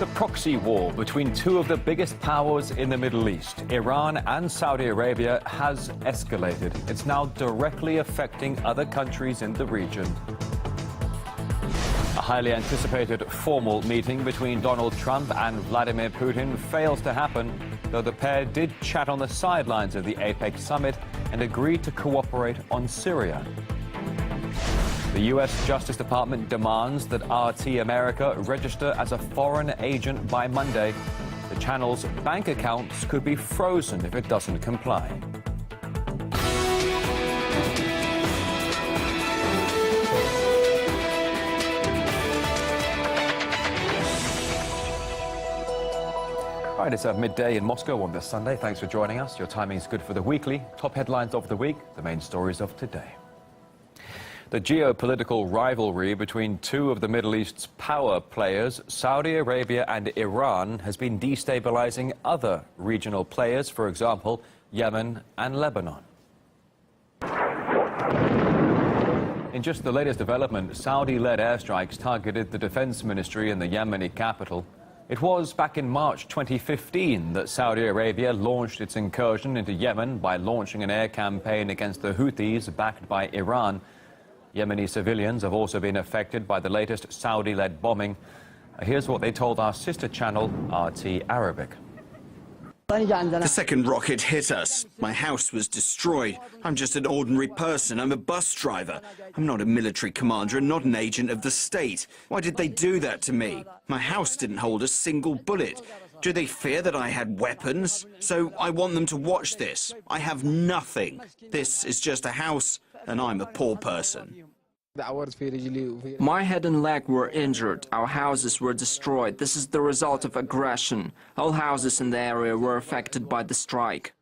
The proxy war between two of the biggest powers in the Middle East, Iran and Saudi Arabia, has escalated. It's now directly affecting other countries in the region. A highly anticipated formal meeting between Donald Trump and Vladimir Putin fails to happen, though the pair did chat on the sidelines of the APEC summit and agreed to cooperate on Syria. The U.S. Justice Department demands that RT Amerika register as a foreign agent by Monday. The channel's bank accounts could be frozen if it doesn't comply. All right, it's midday in Moscow on this Sunday. Thanks for joining us. Your timing is good for the weekly. Top headlines of the week, the main stories of today. The geopolitical rivalry between two of the Middle East's power players, Saudi Arabia and Iran, has been destabilizing other regional players, for example, Yemen and Lebanon. In just the latest development, Saudi-led airstrikes targeted the defense ministry in the Yemeni capital. It was back in March 2015 that Saudi Arabia launched its incursion into Yemen by launching an air campaign against the Houthis backed by Iran. Yemeni civilians have also been affected by the latest Saudi-led bombing. Here's what they told our sister channel, RT Arabic. The second rocket hit us. My house was destroyed. I'm just an ordinary person. I'm a bus driver. I'm not a military commander and not an agent of the state. Why did they do that to me? My house didn't hold a single bullet. Do they fear that I had weapons? So I want them to watch this. I have nothing. This is just a house, and I'm a poor person. My head and leg were injured. Our houses were destroyed. This is the result of aggression. All houses in the area were affected by the strike.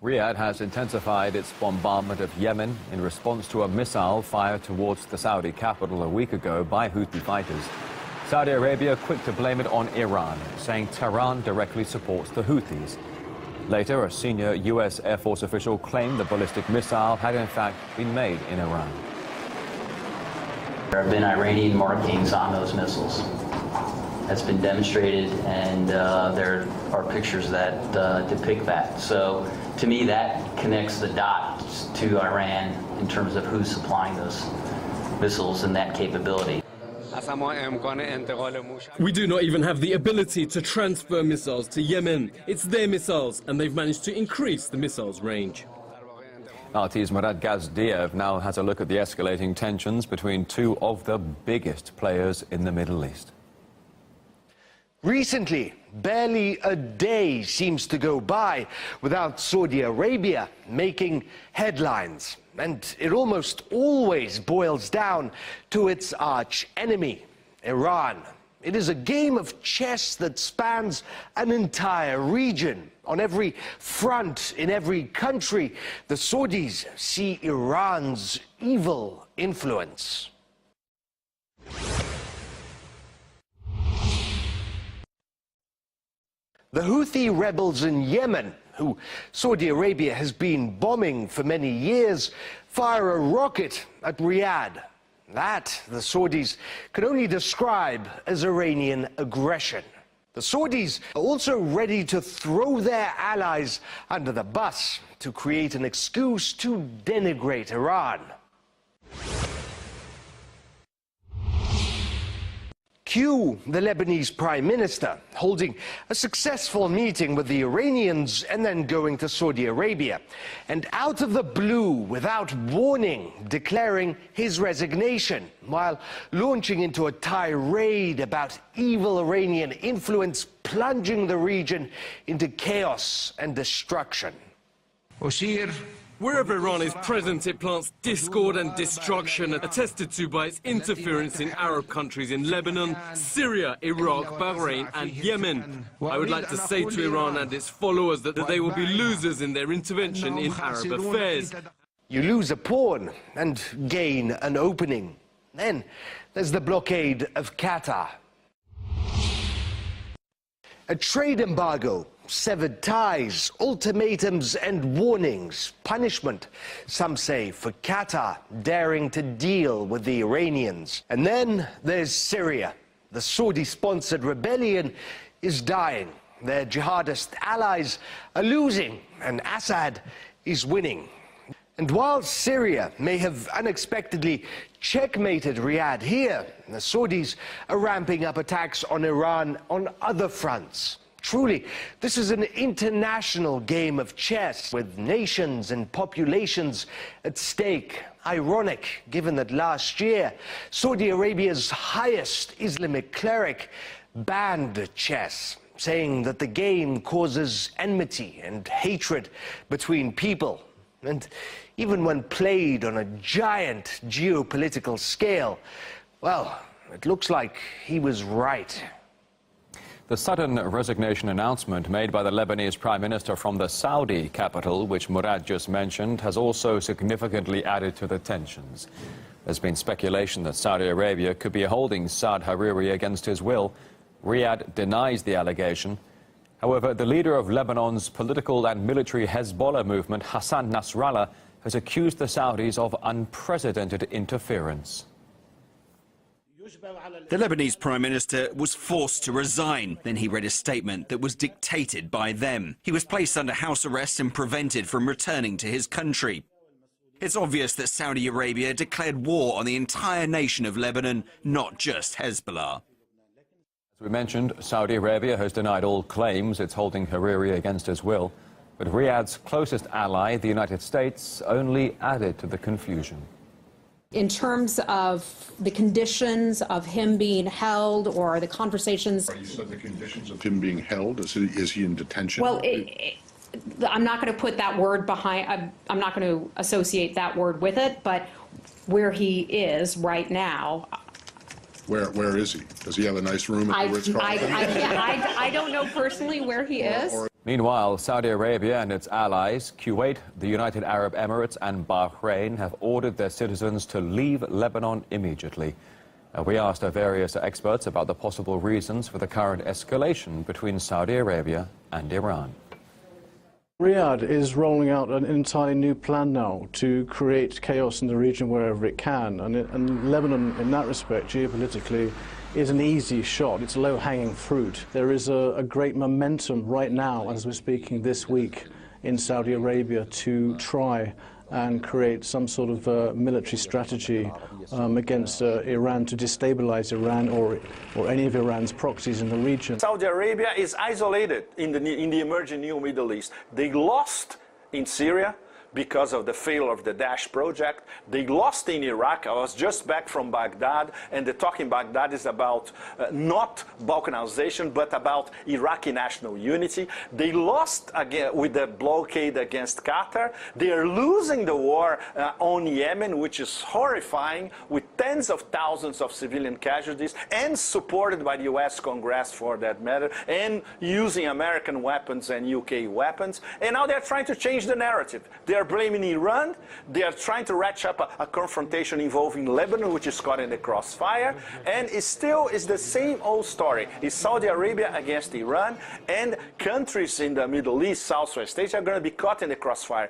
Riyadh has intensified its bombardment of Yemen in response to a missile fired towards the Saudi capital a week ago by Houthi fighters. Saudi Arabia quick to blame it on Iran, saying Tehran directly supports the Houthis. Later, a senior U.S. Air Force official claimed the ballistic missile had in fact been made in Iran. There have been Iranian markings on those missiles. That's been demonstrated, and there are pictures that depict that. So, to me, that connects the dots to Iran in terms of who's supplying those missiles and that capability. We do not even have the ability to transfer missiles to Yemen. It's their missiles, and they've managed to increase the missiles' range. RT's Murad Gazdiev now has a look at the escalating tensions between two of the biggest players in the Middle East. Recently, barely a day seems to go by without Saudi Arabia making headlines. And it almost always boils down to its arch enemy, Iran. It is a game of chess that spans an entire region. On every front, in every country, the Saudis see Iran's evil influence. The Houthi rebels in Yemen, who Saudi Arabia has been bombing for many years, fire a rocket at Riyadh. That, the Saudis can only describe as Iranian aggression. The Saudis are also ready to throw their allies under the bus to create an excuse to denigrate Iran. Cue the Lebanese Prime Minister holding a successful meeting with the Iranians and then going to Saudi Arabia. And out of the blue, without warning, declaring his resignation while launching into a tirade about evil Iranian influence, plunging the region into chaos and destruction. Wherever Iran is present, it plants discord and destruction, attested to by its interference in Arab countries in Lebanon, Syria, Iraq, Bahrain and Yemen. I would like to say to Iran and its followers that they will be losers in their intervention in Arab affairs. You lose a pawn and gain an opening. Then there's the blockade of Qatar. A trade embargo, severed ties, ultimatums and warnings, punishment, some say, for Qatar daring to deal with the Iranians. And then there's Syria. The Saudi-sponsored rebellion is dying. Their jihadist allies are losing, and Assad is winning. And while Syria may have unexpectedly checkmated Riyadh here, the Saudis are ramping up attacks on Iran on other fronts. Truly, this is an international game of chess with nations and populations at stake. Ironic, given that last year, Saudi Arabia's highest Islamic cleric banned chess, saying that the game causes enmity and hatred between people. And even when played on a giant geopolitical scale, well, it looks like he was right. The sudden resignation announcement made by the Lebanese Prime Minister from the Saudi capital, which Murad just mentioned, has also significantly added to the tensions. There's been speculation that Saudi Arabia could be holding Saad Hariri against his will. Riyadh denies the allegation. However, the leader of Lebanon's political and military Hezbollah movement, Hassan Nasrallah, has accused the Saudis of unprecedented interference. The Lebanese Prime Minister was forced to resign. Then he read a statement that was dictated by them. He was placed under house arrest and prevented from returning to his country. It's obvious that Saudi Arabia declared war on the entire nation of Lebanon, not just Hezbollah. As we mentioned, Saudi Arabia has denied all claims it's holding Hariri against his will. But Riyadh's closest ally, the United States, only added to the confusion. In terms of the conditions of him being held or the conversations... You said the conditions of him being held? Is he in detention? Well, I'm not going to put that word behind... I'm not going to associate that word with it, but where he is right now... Where is he? Does he have a nice room at the Ritz-Carlton? I don't know personally where he is. Meanwhile, Saudi Arabia and its allies, Kuwait, the United Arab Emirates and Bahrain, have ordered their citizens to leave Lebanon immediately. We asked our various experts about the possible reasons for the current escalation between Saudi Arabia and Iran. Riyadh is rolling out an entirely new plan now to create chaos in the region wherever it can. And Lebanon, in that respect, geopolitically, is an easy shot. It's low-hanging fruit. There is a great momentum right now, as we're speaking this week, in Saudi Arabia to try and create some sort of military strategy against Iran to destabilize Iran or any of Iran's proxies in the region. Saudi Arabia is isolated in the emerging new Middle East. They lost in Syria because of the failure of the Daesh project. They lost in Iraq. I was just back from Baghdad, and the talk in Baghdad is about not Balkanization, but about Iraqi national unity. They lost again with the blockade against Qatar. They are losing the war on Yemen, which is horrifying, with tens of thousands of civilian casualties, and supported by the US Congress for that matter, and using American weapons and UK weapons. And now they're trying to change the narrative. They are blaming Iran. They are trying to ratchet up a confrontation involving Lebanon, which is caught in the crossfire. And it still is the same old story. It's Saudi Arabia against Iran, and countries in the Middle East, Southwest Asia are going to be caught in the crossfire.